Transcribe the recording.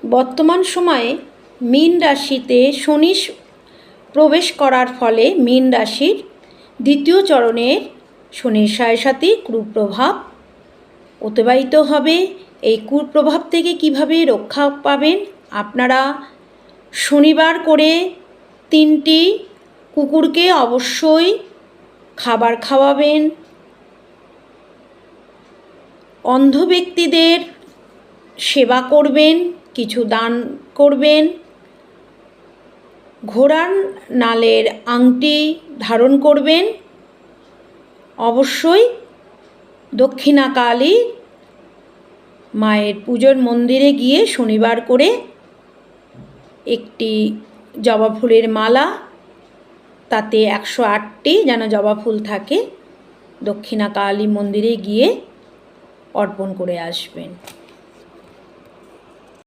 বর্তমান সময়ে মীন রাশিতে শনি প্রবেশ করার ফলে মীন রাশির দ্বিতীয় চরণের শনির সাড়ে সাথে কুপ্রভাব অতিবাহিত হবে। এই কুপ্রভাব থেকে কিভাবে রক্ষা পাবেন? আপনারা শনিবার করে 3টি কুকুরকে অবশ্যই খাবার খাওয়াবেন। অন্ধ ব্যক্তিদের সেবা করবেন, কিছু দান করবেন। ঘোড়ার নালের আংটি ধারণ করবেন। অবশ্যই দক্ষিণাকালী মায়ের পুজোর মন্দিরে গিয়ে শনিবার করে একটি জবা ফুলের মালা, তাতে 108টি যেন জবা ফুল থাকে, দক্ষিণাকালী মন্দিরে গিয়ে অর্পণ করে আসবেন।